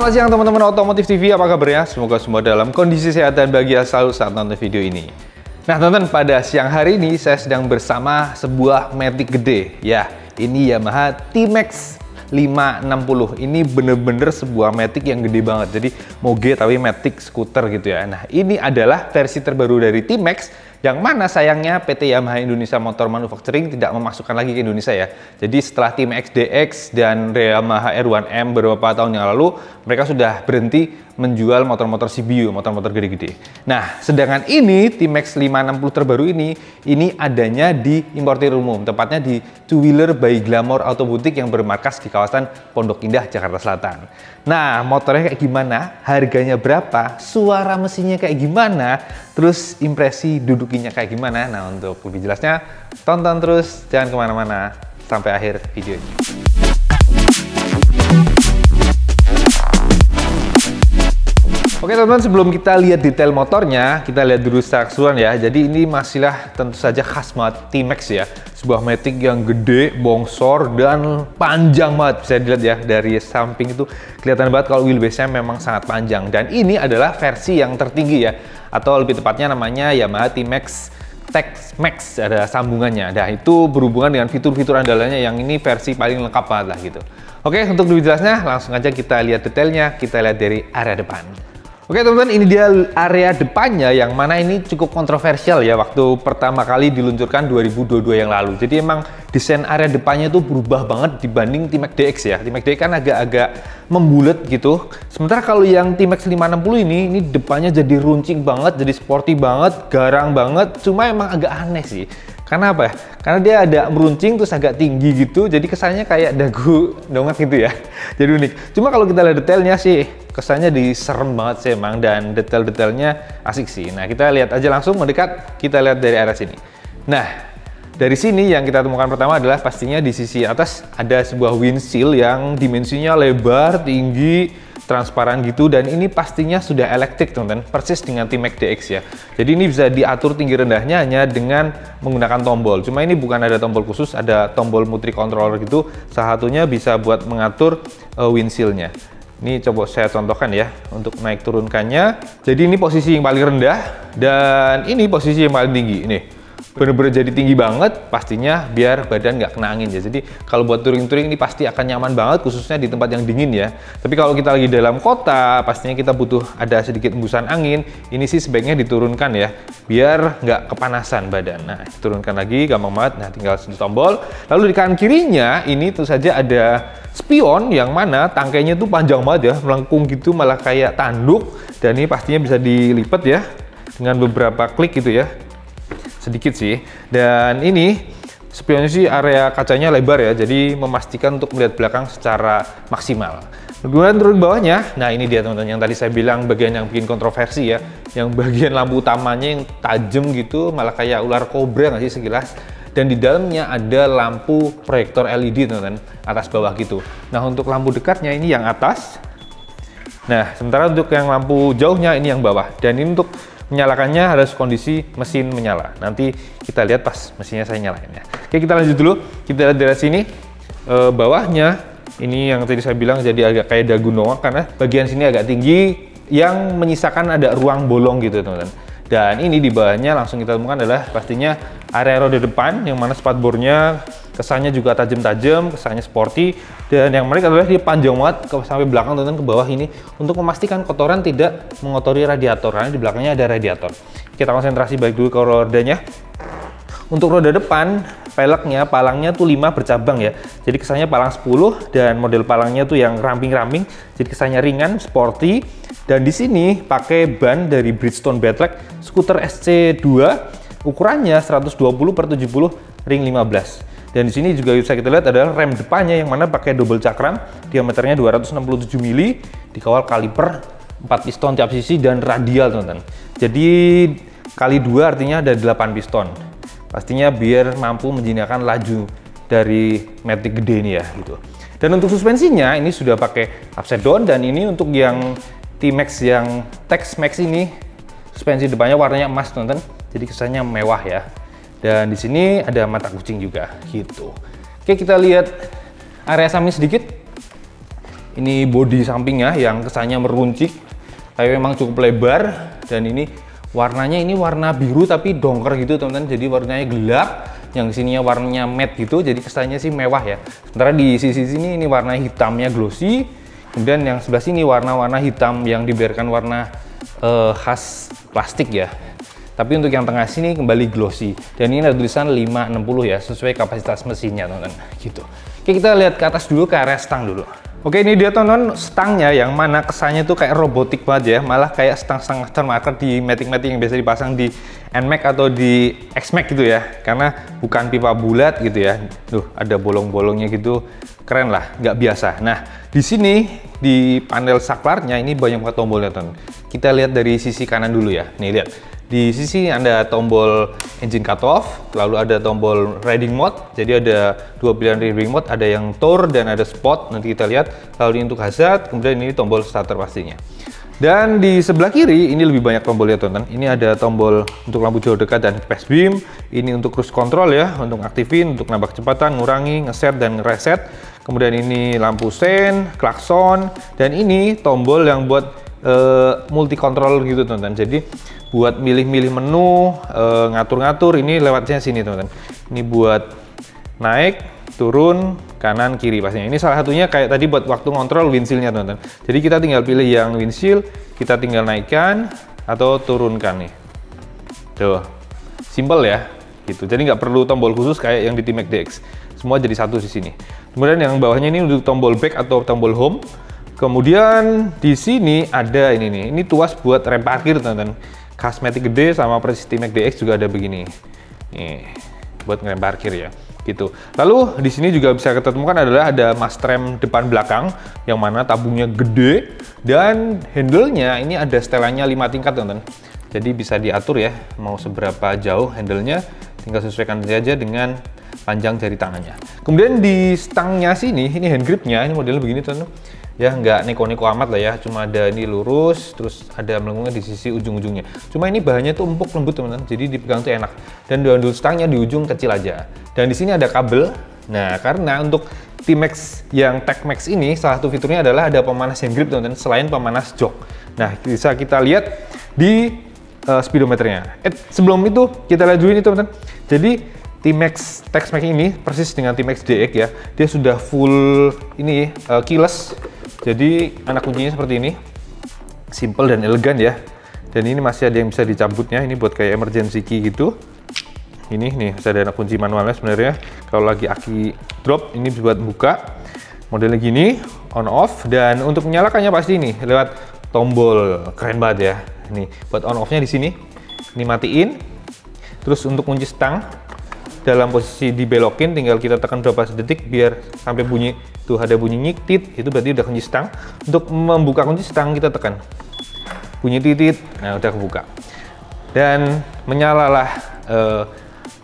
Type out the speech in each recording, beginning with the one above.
Selamat siang teman-teman Otomotif TV, apa kabarnya? Semoga semua dalam kondisi sehat dan bahagia selalu saat nonton video ini. Nah teman-teman, pada siang hari ini saya sedang bersama sebuah Matic gede. Ya, ini Yamaha T-Max 560. Ini bener-bener sebuah Matic yang gede banget. Jadi moge tapi Matic skuter gitu ya. Nah ini adalah versi terbaru dari T-Max, yang mana sayangnya PT Yamaha Indonesia Motor Manufacturing tidak memasukkan lagi ke Indonesia ya. Jadi setelah T-Max DX dan Yamaha R1M beberapa tahun yang lalu, mereka sudah berhenti menjual motor-motor CBU, motor-motor gede-gede. Nah, sedangkan ini T-Max 560 terbaru ini adanya di importir umum, tepatnya di Two Wheeler by Glamour Auto Boutique yang bermarkas di kawasan Pondok Indah, Jakarta Selatan. Nah, motornya kayak gimana? Harganya berapa? Suara mesinnya kayak gimana? Terus impresi dudukinya kayak gimana? Nah, untuk lebih jelasnya, tonton terus, jangan kemana-mana sampai akhir video ini. Oke teman-teman, sebelum kita lihat detail motornya, kita lihat dulu secara keseluruhan ya. Jadi ini masihlah tentu saja khas banget T-Max ya. Sebuah Matic yang gede, bongsor, dan panjang banget. Bisa dilihat ya, dari samping itu kelihatan banget kalau wheelbase-nya memang sangat panjang. Dan ini adalah versi yang tertinggi ya, atau lebih tepatnya namanya Yamaha T-Max Tech Max, ada sambungannya. Nah itu berhubungan dengan fitur-fitur andalannya yang ini versi paling lengkap banget lah gitu. Oke, untuk lebih jelasnya langsung aja kita lihat detailnya, kita lihat dari area depan. Oke teman-teman, ini dia area depannya yang mana ini cukup kontroversial ya waktu pertama kali diluncurkan 2022 yang lalu. Jadi emang desain area depannya itu berubah banget dibanding T-Max DX ya. T-Max DX kan agak-agak membulet gitu. Sementara kalau yang T-Max 560 ini depannya jadi runcing banget, jadi sporty banget, garang banget. Cuma emang agak aneh sih. Karena apa ya? Karena dia ada meruncing terus agak tinggi gitu, jadi kesannya kayak dagu dongat gitu ya. Jadi unik. Cuma kalau kita lihat detailnya sih, kesannya diserem banget sih emang, dan detail-detailnya asik sih. Nah kita lihat aja langsung mendekat, kita lihat dari arah sini. Nah dari sini yang kita temukan pertama adalah pastinya di sisi atas ada sebuah windshield yang dimensinya lebar, tinggi, transparan gitu, dan ini pastinya sudah elektrik teman-teman, persis dengan T-Max DX ya. Jadi ini bisa diatur tinggi rendahnya hanya dengan menggunakan tombol. Cuma ini bukan ada tombol khusus, ada tombol multi controller gitu. Salah satunya bisa buat mengatur windshieldnya. Ini coba saya contohkan ya untuk naik turunkannya. Jadi ini posisi yang paling rendah dan ini posisi yang paling tinggi. Nih bener-bener jadi tinggi banget, pastinya biar badan nggak kena angin ya. Jadi kalau buat touring-touring ini pasti akan nyaman banget, khususnya di tempat yang dingin ya. Tapi kalau kita lagi dalam kota, pastinya kita butuh ada sedikit embusan angin. Ini sih sebaiknya diturunkan ya, biar nggak kepanasan badan. Nah, turunkan lagi, gampang banget. Nah, tinggal sentuh tombol. Lalu di kanan kirinya ini tentu saja ada spion yang mana tangkainya tuh panjang banget ya, melengkung gitu, malah kayak tanduk. Dan ini pastinya bisa dilipat ya dengan beberapa klik gitu ya. Sedikit sih, dan ini spionnya sih area kacanya lebar ya, jadi memastikan untuk melihat belakang secara maksimal. Kemudian turun bawahnya, nah ini dia teman-teman yang tadi saya bilang bagian yang bikin kontroversi ya, yang bagian lampu utamanya yang tajam gitu, malah kayak ular kobra nggak sih sekilas. Dan di dalamnya ada lampu proyektor LED teman-teman, atas bawah gitu. Nah untuk lampu dekatnya ini yang atas, nah sementara untuk yang lampu jauhnya ini yang bawah, dan ini untuk menyalakannya harus kondisi mesin menyala. Nanti kita lihat pas mesinnya saya nyalain ya. Oke, kita lanjut dulu. Kita lihat dari sini bawahnya ini yang tadi saya bilang jadi agak kayak dagu doang karena bagian sini agak tinggi yang menyisakan ada ruang bolong gitu teman-teman. Dan ini di bawahnya langsung kita temukan adalah pastinya area roda depan yang mana spatbornya kesannya juga tajam-tajam, kesannya sporty, dan yang menarik adalah dia panjang banget sampai belakang teman-teman ke bawah ini untuk memastikan kotoran tidak mengotori radiator, karena di belakangnya ada radiator. Kita konsentrasi baik dulu ke rodanya. Untuk roda depan, peleknya, palangnya tuh 5 bercabang ya. Jadi kesannya palang 10 dan model palangnya tuh yang ramping-ramping. Jadi kesannya ringan, sporty. Dan di sini pakai ban dari Bridgestone Badleg Scooter SC2, ukurannya 120/70 ring 15. Dan di sini juga bisa kita lihat adalah rem depannya yang mana pakai double cakram, diameternya 267 mili, dikawal kaliper 4 piston tiap sisi dan radial teman-teman. Jadi kali 2 artinya ada 8 piston. Pastinya biar mampu menjinakkan laju dari Matic gede ini ya gitu. Dan untuk suspensinya ini sudah pakai upside down, dan ini untuk yang T-Max yang Tech Max ini suspensi depannya warnanya emas teman-teman. Jadi kesannya mewah ya. Dan di sini ada mata kucing juga gitu. Oke, kita lihat area samping sedikit. Ini bodi sampingnya yang kesannya meruncing, tapi memang cukup lebar. Dan ini warnanya ini warna biru tapi dongker gitu teman-teman, jadi warnanya gelap. Yang sininya warnanya matte gitu, jadi kesannya sih mewah ya. Sementara di sisi sini ini warna hitamnya glossy, kemudian yang sebelah sini warna-warna hitam yang dibiarkan warna khas plastik ya. Tapi untuk yang tengah sini kembali glossy, dan ini ada tulisan 560 ya, sesuai kapasitas mesinnya teman-teman gitu. Oke, kita lihat ke atas dulu, ke area stang dulu. Oke, ini dia teman-teman stangnya, yang mana kesannya tuh kayak robotik banget ya, malah kayak stang-stang aftermarket di Matic-Matic yang biasa dipasang di NMAX atau di XMAX gitu ya, karena bukan pipa bulat gitu ya. Tuh, ada bolong-bolongnya gitu, keren lah, nggak biasa. Nah, di sini di panel saklarnya ini banyak banget tombolnya teman. Kita lihat dari sisi kanan dulu ya. Nih lihat. Di sisi ada tombol engine cutoff, lalu ada tombol riding mode. Jadi ada dua pilihan riding mode, ada yang tour dan ada sport. Nanti kita lihat. Lalu ini untuk hazard, kemudian ini tombol starter pastinya. Dan di sebelah kiri ini lebih banyak tombolnya teman-teman. Ini ada tombol untuk lampu jauh dekat dan fast beam. Ini untuk cruise control ya, untuk aktifin, untuk nambah kecepatan, ngurangi, ngeset dan ngereset. Kemudian ini lampu sein, klakson, dan ini tombol yang buat multi control gitu teman-teman. Jadi buat milih-milih menu, ngatur-ngatur, ini lewatnya sini teman-teman. Ini buat naik, turun, kanan, kiri pastinya. Ini salah satunya kayak tadi buat waktu ngontrol windshield-nya teman-teman. Jadi kita tinggal pilih yang windshield, kita tinggal naikkan atau turunkan nih. Tuh, simple ya gitu. Jadi nggak perlu tombol khusus kayak yang di T-Max DX. Semua jadi satu di sini. Kemudian yang bawahnya ini untuk tombol back atau tombol home. Kemudian di sini ada ini nih, ini tuas buat rem parkir teman-teman. Khas Matic gede sama persis T-Max DX juga ada begini. Nih, buat ngerem parkir ya, gitu. Lalu di sini juga bisa kita temukan adalah ada mas rem depan belakang yang mana tabungnya gede dan handle-nya ini ada setelannya 5 tingkat teman-teman. Jadi bisa diatur ya, mau seberapa jauh handle-nya, tinggal sesuaikan saja dengan panjang jari tangannya. Kemudian di stangnya sini, ini hand grip-nya, ini modelnya begini teman-teman. Ya nggak neko-neko amat lah ya, cuma ada ini lurus, terus ada melengkungnya di sisi ujung-ujungnya. Cuma ini bahannya tuh empuk lembut teman-teman, jadi dipegang tuh enak. Dan dandul stangnya di ujung kecil aja. Dan di sini ada kabel. Nah, karena untuk T-Max yang Tech-Max ini salah satu fiturnya adalah ada pemanas hand grip teman-teman, selain pemanas jok. Nah, bisa kita lihat di speedometernya. Sebelum itu kita lihat dulu ini teman-teman. Jadi T-Max Tech-Max ini persis dengan T-Max DX ya, dia sudah full ini keyless. Jadi anak kuncinya seperti ini, simple dan elegan ya. Dan ini masih ada yang bisa dicabutnya, ini buat kayak emergency key gitu. Ini nih, bisa ada anak kunci manualnya sebenarnya. Kalau lagi aki drop, ini buat buka. Modelnya gini, on off. Dan untuk menyalakannya pasti ini lewat tombol, keren banget ya. Ini buat on off-nya di sini. Ini matiin. Terus untuk kunci stang, dalam posisi dibelokin, tinggal kita tekan beberapa detik biar sampai bunyi tuh ada bunyi nyiktit, itu berarti udah kunci stang. Untuk membuka kunci stang kita tekan bunyi titit, nah udah kebuka. Dan menyalalah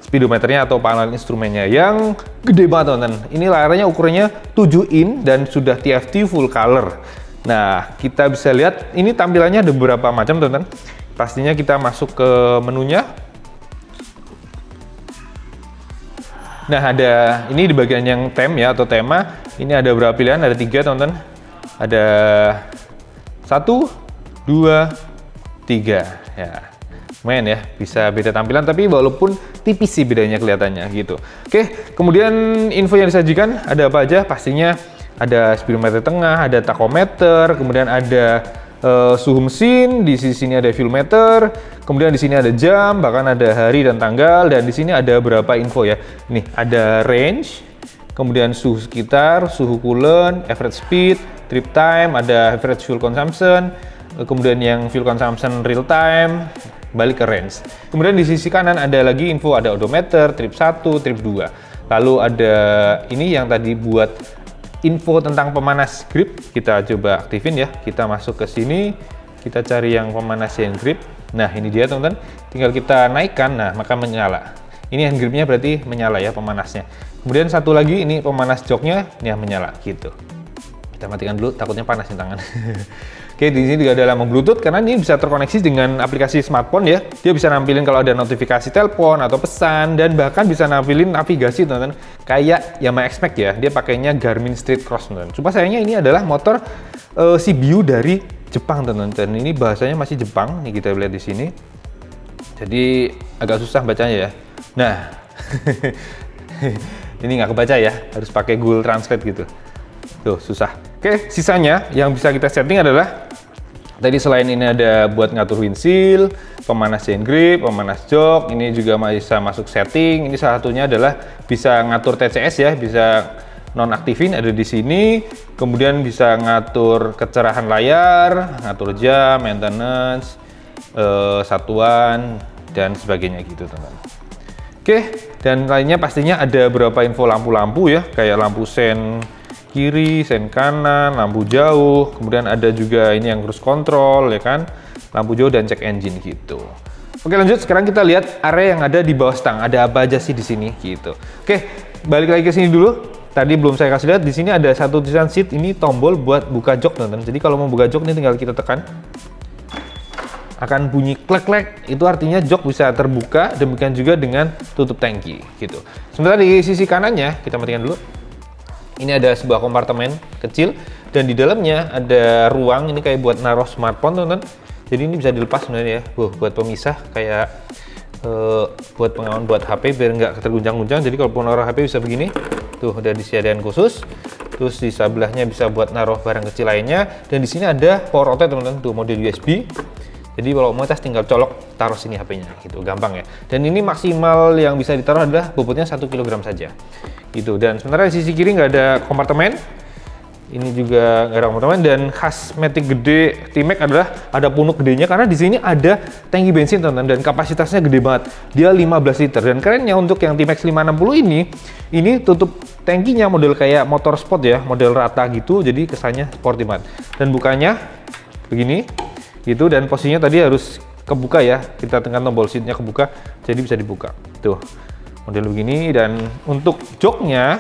speedometernya atau panel instrumennya yang gede banget teman-teman. Ini layarnya ukurannya 7 in dan sudah TFT full color. Nah, kita bisa lihat ini tampilannya ada beberapa macam teman-teman. Pastinya kita masuk ke menunya. Nah, ada ini di bagian yang theme ya atau tema. Ini ada berapa pilihan? Ada 3 teman-teman. Ada 1, 2, 3 ya. Lumayan ya, bisa beda tampilan tapi walaupun tipis sih bedanya kelihatannya gitu. Oke, kemudian info yang disajikan ada apa aja? Pastinya ada speedometer tengah, ada tachometer, kemudian ada suhu mesin, di sini ada fuel meter, kemudian di sini ada jam, bahkan ada hari dan tanggal, dan di sini ada beberapa info ya. Nih, ada range, kemudian suhu sekitar, suhu coolant, average speed, trip time, ada average fuel consumption, kemudian yang fuel consumption real time, balik ke range. Kemudian di sisi kanan ada lagi info, ada odometer, trip 1, trip 2. Lalu ada ini yang tadi buat info tentang pemanas grip, kita coba aktifin ya. Kita masuk ke sini, kita cari yang pemanas hand grip. Nah, ini dia teman-teman, tinggal kita naikkan, nah maka menyala. Ini hand gripnya berarti menyala ya pemanasnya. Kemudian satu lagi ini pemanas joknya, ini yang menyala gitu. Kita matikan dulu, takutnya panas di tangan. Oke, di sini juga ada lambang Bluetooth karena ini bisa terkoneksi dengan aplikasi smartphone ya. Dia bisa nampilin kalau ada notifikasi telepon atau pesan dan bahkan bisa nampilin navigasi teman-teman. Kayak Yamaha X-Max ya, dia pakainya Garmin Street Cross teman-teman. Cuma sayangnya ini adalah motor CBU dari Jepang teman-teman. Dan ini bahasanya masih Jepang, nih kita lihat di sini. Jadi agak susah bacanya ya. Nah, ini nggak kebaca ya, harus pakai Google Translate gitu. Tuh, susah. Oke, sisanya yang bisa kita setting adalah tadi selain ini ada buat ngatur windshield, pemanas chain grip, pemanas jok, ini juga bisa masuk setting. Ini salah satunya adalah bisa ngatur TCS ya, bisa nonaktifin ada di sini. Kemudian bisa ngatur kecerahan layar, ngatur jam, maintenance, satuan dan sebagainya gitu teman-teman. Oke, dan lainnya pastinya ada beberapa info lampu-lampu ya, kayak lampu sen kiri, sen kanan, lampu jauh, kemudian ada juga ini yang cruise control ya kan, lampu jauh dan check engine gitu. Oke, lanjut sekarang kita lihat area yang ada di bawah stang, ada apa aja sih di sini gitu. Oke, balik lagi ke sini dulu. Tadi belum saya kasih lihat, di sini ada satu tulisan seat, ini tombol buat buka jok teman-teman. Jadi kalau mau buka jok ini tinggal kita tekan, akan bunyi klek-klek, itu artinya jok bisa terbuka, demikian juga dengan tutup tangki gitu. Sementara di sisi kanannya, kita matikan dulu. Ini ada sebuah kompartemen kecil dan di dalamnya ada ruang ini kayak buat naruh smartphone teman-teman. Jadi ini bisa dilepas sebenarnya ya, buat pemisah kayak buat pengaman buat HP biar nggak terguncang-guncang. Jadi kalau naruh HP bisa begini, tuh udah disediakan khusus. Terus di sebelahnya bisa buat naruh barang kecil lainnya. Dan di sini ada power outlet teman-teman, tuh model USB. Jadi kalau mau cas tinggal colok, taruh sini HP-nya gitu, gampang ya. Dan ini maksimal yang bisa ditaruh adalah bobotnya 1 kg saja. Gitu. Dan sementara di sisi kiri nggak ada kompartemen. Ini juga nggak ada kompartemen. Dan khas Matic gede T-Max adalah ada punuk gedenya karena di sini ada tangki bensin teman-teman dan kapasitasnya gede banget. Dia 15 liter. Dan kerennya untuk yang T-Max 560 ini tutup tangkinya model kayak motor sport ya, model rata gitu. Jadi kesannya sporty banget. Dan bukanya begini. Gitu, dan posisinya tadi harus kebuka ya, kita tekan tombol seatnya kebuka jadi bisa dibuka tuh model begini. Dan untuk joknya,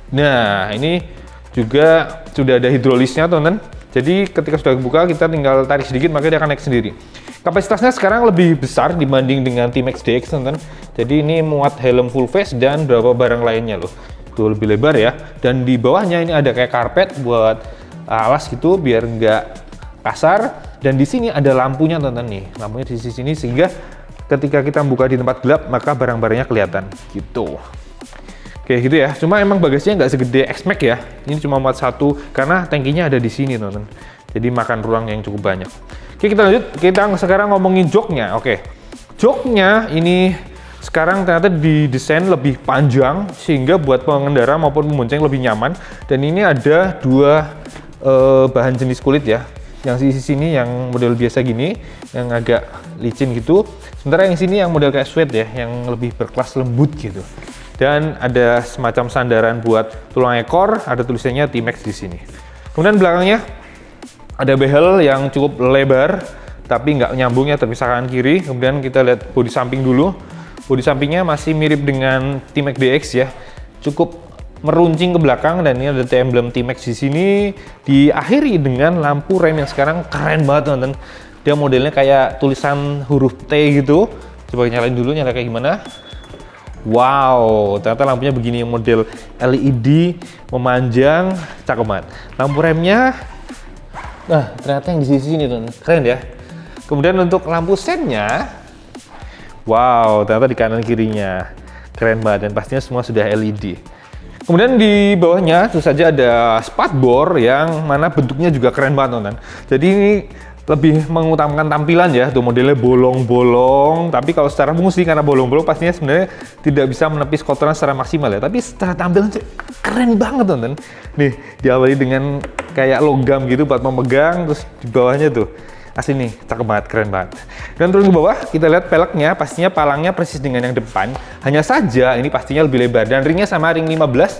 nah ini juga sudah ada hidrolisnya teman-teman, jadi ketika sudah kebuka kita tinggal tarik sedikit maka dia akan naik sendiri. Kapasitasnya sekarang lebih besar dibanding dengan T-Max DX teman-teman, jadi ini muat helm full face dan beberapa barang lainnya loh, tuh lebih lebar ya. Dan di bawahnya ini ada kayak karpet buat alas gitu biar nggak kasar. Dan di sini ada lampunya teman-teman nih, lampunya di sisi sini sehingga ketika kita buka di tempat gelap maka barang-barangnya kelihatan gitu. Oke gitu ya, cuma emang bagasinya nggak segede X-Max ya, ini cuma muat satu karena tangkinya ada di sini teman-teman. Jadi makan ruang yang cukup banyak. Oke kita lanjut, kita sekarang ngomongin joknya. Oke, joknya ini sekarang ternyata didesain lebih panjang sehingga buat pengendara maupun pemonceng lebih nyaman. Dan ini ada dua bahan jenis kulit ya. Yang di sini yang model biasa gini, yang agak licin gitu. Sementara yang sini yang model kayak suede ya, yang lebih berkelas lembut gitu. Dan ada semacam sandaran buat tulang ekor, ada tulisannya T-Max di sini. Kemudian belakangnya ada behel yang cukup lebar, tapi nggak nyambung ya, terpisah kanan kiri. Kemudian kita lihat bodi samping dulu. Bodi sampingnya masih mirip dengan T-Max DX ya, cukup meruncing ke belakang dan ini ada emblem T-Max di sini. Diakhiri dengan lampu rem yang sekarang keren banget teman-teman. Dia modelnya kayak tulisan huruf T gitu. Coba nyalain dulu, nyala kayak gimana? Wow, ternyata lampunya begini, model LED memanjang, cakep banget. Lampu remnya, nah ternyata yang di sini teman-teman, keren ya. Kemudian untuk lampu sennya, wow, ternyata di kanan kirinya keren banget dan pastinya semua sudah LED. Kemudian di bawahnya tentu saja ada spatbor yang mana bentuknya juga keren banget teman-teman. Jadi ini lebih mengutamakan tampilan ya, tuh modelnya bolong-bolong. Tapi kalau secara fungsi karena bolong-bolong pastinya sebenarnya tidak bisa menepis kotoran secara maksimal ya. Tapi secara tampilan keren banget teman-teman. Nih diawali dengan kayak logam gitu buat memegang, terus di bawahnya tuh asli nih, cakep banget, keren banget. Dan turun ke bawah, kita lihat peleknya, pastinya palangnya persis dengan yang depan. Hanya saja ini pastinya lebih lebar dan ringnya sama ring 15.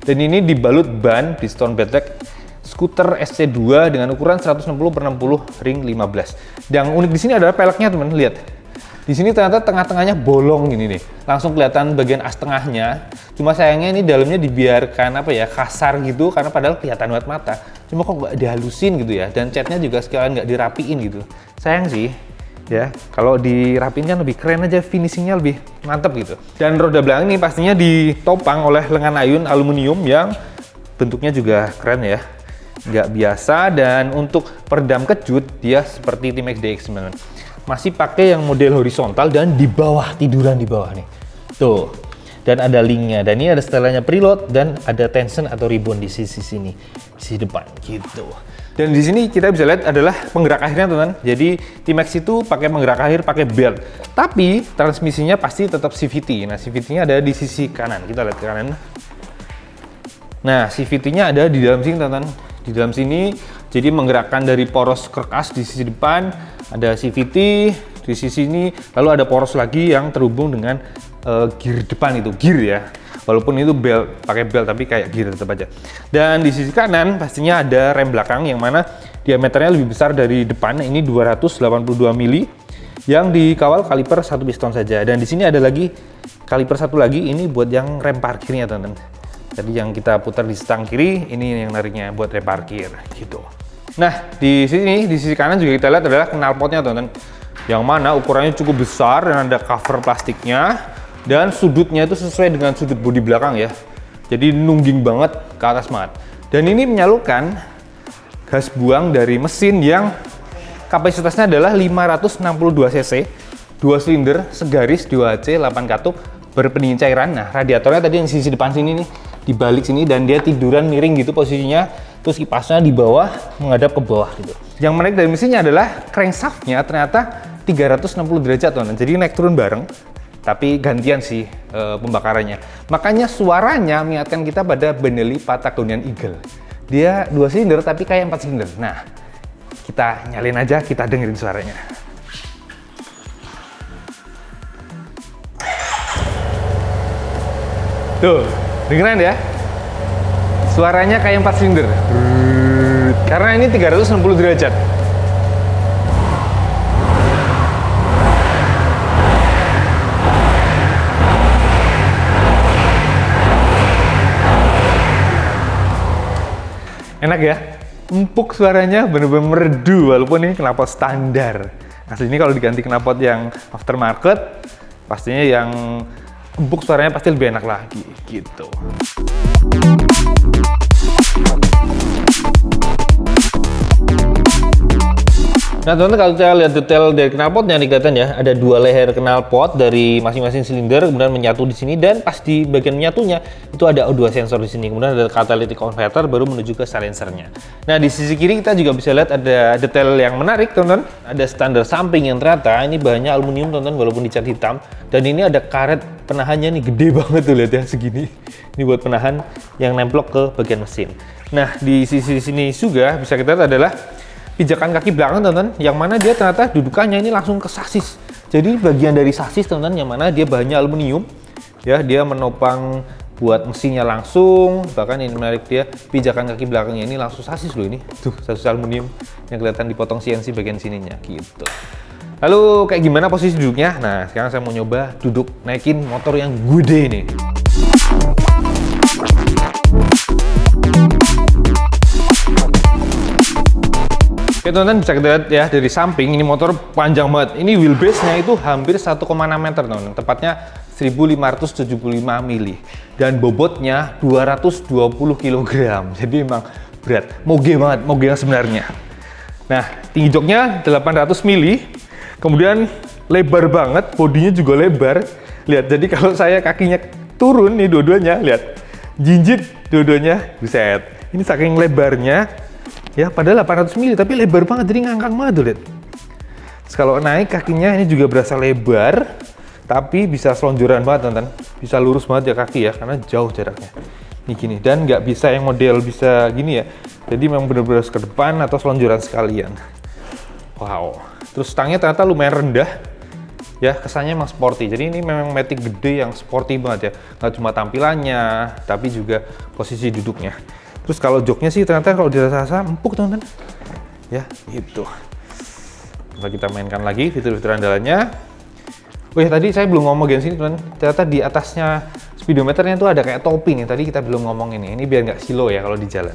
Dan ini dibalut ban piston Bedlack skuter SC2 dengan ukuran 160/60 ring 15. Yang unik di sini adalah peleknya teman, lihat. Di sini ternyata tengah-tengahnya bolong gini nih, langsung kelihatan bagian as tengahnya. Cuma sayangnya ini dalamnya dibiarkan apa ya, kasar gitu, karena padahal kelihatan banget mata. Cuma kok nggak dihalusin gitu ya, dan catnya juga sekalian nggak dirapiin gitu. Sayang sih, ya. Kalau dirapiin kan lebih keren aja, finishingnya lebih mantep gitu. Dan roda belakang ini pastinya ditopang oleh lengan ayun aluminium yang bentuknya juga keren ya. Nggak biasa, dan untuk peredam kejut dia seperti Timex DX 9. Masih pakai yang model horizontal dan di bawah, tiduran di bawah nih. Tuh. Dan ada linknya. Dan ini ada setelannya preload dan ada tension atau ribbon di sisi sini, sisi depan gitu. Dan di sini kita bisa lihat adalah penggerak akhirnya teman-teman. Jadi Timex itu pakai penggerak akhir pakai belt. Tapi transmisinya pasti tetap CVT. Nah, CVT-nya ada di sisi kanan. Kita lihat ke kanan. Nah, CVT-nya ada di dalam sini teman-teman. Di dalam sini jadi menggerakkan dari poros kerkas di sisi depan, ada CVT di sisi ini, lalu ada poros lagi yang terhubung dengan gear depan itu, gear ya. Walaupun itu belt, pakai belt tapi kayak gear tetap aja. Dan di sisi kanan pastinya ada rem belakang yang mana diameternya lebih besar dari depan, ini 282 mili yang dikawal kaliper 1 piston saja. Dan di sini ada lagi kaliper satu lagi, ini buat yang rem parkirnya teman-teman. Jadi yang kita putar di stang kiri, ini yang nariknya buat rem parkir gitu. Nah, di sini, di sisi kanan juga kita lihat adalah knalpotnya teman-teman. Yang mana ukurannya cukup besar dan ada cover plastiknya. Dan sudutnya itu sesuai dengan sudut bodi belakang ya. Jadi nungging banget ke atas banget. Dan ini menyalurkan gas buang dari mesin yang kapasitasnya adalah 562 cc, 2 silinder, segaris, 2AC, 8 katup, berpendingin cairan. Nah, radiatornya tadi yang sisi depan sini nih, di balik sini, dan dia tiduran miring gitu posisinya, terus kipasnya di bawah menghadap ke bawah gitu. Yang menarik dari mesinnya adalah crankshaftnya ternyata 360 derajat teman. Jadi naik turun bareng, tapi gantian sih pembakarannya. Makanya suaranya mengingatkan kita pada Benelli Patagonian Eagle. Dia 2 silinder tapi kayak 4 silinder. Nah, kita nyalin aja, kita dengerin suaranya. Tuh, dengeran ya? Suaranya kayak 4 silinder. Karena ini 360 derajat. Enak ya? Empuk suaranya, bener-bener merdu walaupun ini knalpot standar. Asli ini kalau diganti knalpot yang aftermarket, pastinya yang empuk suaranya pasti lebih enak lagi gitu. Nah teman-teman, kalau kita lihat detail dari knalpotnya nih kelihatan ya, ada 2 leher knalpot dari masing-masing silinder, kemudian menyatu di sini, dan pas di bagian menyatunya itu ada O2 sensor di sini, kemudian ada catalytic converter baru menuju ke silencernya. Nah di sisi kiri kita juga bisa lihat ada detail yang menarik teman-teman, ada standar samping yang ternyata ini bahannya aluminium teman-teman walaupun dicat hitam, dan ini ada karet penahannya nih, gede banget tuh lihat ya, segini. Ini buat penahan yang nemplok ke bagian mesin. Nah di sisi sini juga bisa kita lihat adalah pijakan kaki belakang teman-teman, yang mana dia ternyata dudukannya ini langsung ke sasis. Jadi bagian dari sasis teman-teman, yang mana dia bahannya aluminium ya, dia menopang buat mesinnya langsung. Bahkan ini menarik, dia pijakan kaki belakangnya ini langsung sasis loh, ini tuh sasis aluminium yang kelihatan dipotong CNC bagian sininya gitu. Lalu kayak gimana posisi duduknya? Nah sekarang saya mau nyoba duduk naikin motor yang gede ini. Oke teman-teman, bisa kita lihat ya dari samping, ini motor panjang banget. Ini wheelbase-nya itu hampir 1,6 meter teman-teman, tepatnya 1575 mili. Dan bobotnya 220 kg, jadi memang berat. Moge banget, moge yang sebenarnya. Nah, tinggi joknya 800 mili, kemudian lebar banget, bodinya juga lebar. Lihat, jadi kalau saya kakinya turun nih dua-duanya, lihat. Jinjit dua-duanya, buset. Ini saking lebarnya. Ya, padahal 800 mili, tapi lebar banget, jadi ngangkang banget tuh, lihat. Terus kalau naik kakinya ini juga berasa lebar, tapi bisa selonjoran banget, teman-teman. Bisa lurus banget ya kaki ya, karena jauh jaraknya. Ini gini, dan nggak bisa yang model bisa gini ya. Jadi memang benar-benar ke depan atau selonjoran sekalian. Wow. Terus stangnya ternyata lumayan rendah. Ya, kesannya emang sporty. Jadi ini memang Matic gede yang sporty banget ya. Nggak cuma tampilannya, tapi juga posisi duduknya. Terus kalau joknya sih ternyata kalau dirasa-rasa empuk teman-teman. Ya, gitu. Coba kita mainkan lagi fitur-fitur andalannya. Oh ya, tadi saya belum ngomong bagian sini teman. Ternyata di atasnya speedometernya tuh ada kayak topi nih. Tadi kita belum ngomong ini. Ini biar nggak silo ya kalau di jalan.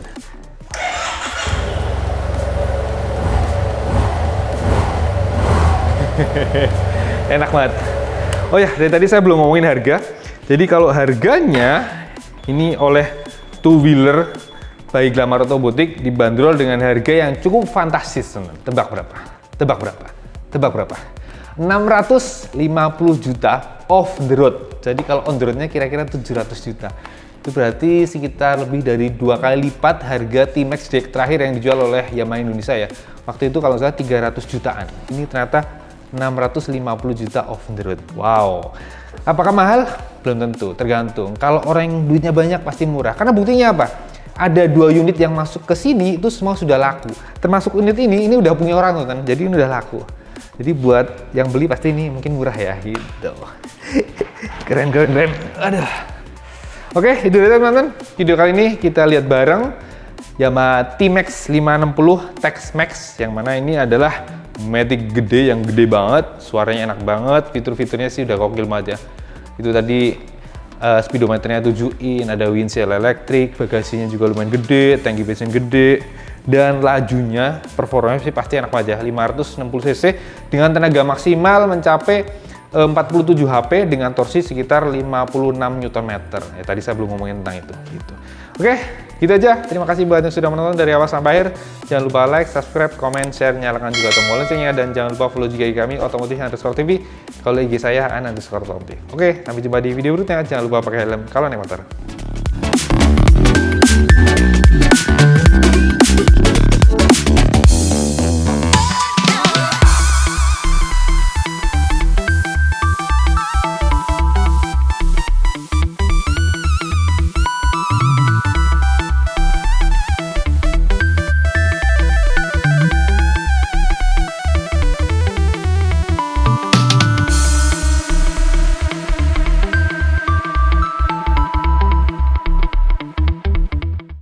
Enak banget. Oh ya, dari tadi saya belum ngomongin harga. Jadi kalau harganya ini oleh two wheeler by Glamour Autobotik dibanderol dengan harga yang cukup fantastis, teman. Tebak berapa? Tebak berapa? Tebak berapa? 650 juta off the road. Jadi kalau on the roadnya kira-kira 700 juta. Itu berarti sekitar lebih dari 2 kali lipat harga T-Max deck terakhir yang dijual oleh Yamaha Indonesia ya. Waktu itu kalau nggak salah 300 jutaan. Ini ternyata 650 juta off the road. Wow. Apakah mahal? Belum tentu, tergantung. Kalau orang yang duitnya banyak pasti murah. Karena buktinya apa? Ada 2 unit yang masuk ke sini itu semua sudah laku. Termasuk unit ini udah punya orang tuh kan. Jadi ini udah laku. Jadi buat yang beli pasti ini mungkin murah ya gitu. Keren. Aduh. Oke, itu dia teman-teman. Video kali ini kita lihat bareng Yamaha T-Max 560 Tex-Max, yang mana ini adalah matic gede yang gede banget, suaranya enak banget, fitur-fiturnya sih udah gokil banget ya. Itu tadi speedometernya 7 in, ada windshield elektrik, bagasinya juga lumayan gede, tangki bensin gede, dan lajunya performanya sih pasti enak banget ya. 560 cc dengan tenaga maksimal mencapai 47 HP dengan torsi sekitar 56 Nm. Ya tadi saya belum ngomongin tentang itu gitu. Oke, gitu aja. Terima kasih buat yang sudah menonton dari awal sampai akhir. Jangan lupa like, subscribe, comment, share, nyalakan juga tombol loncengnya, dan jangan lupa follow juga IG kami Otomotif_TV. Kalau IG saya _Tompi. Oke, sampai jumpa di video berikutnya. Jangan lupa pakai helm kalau naik motor.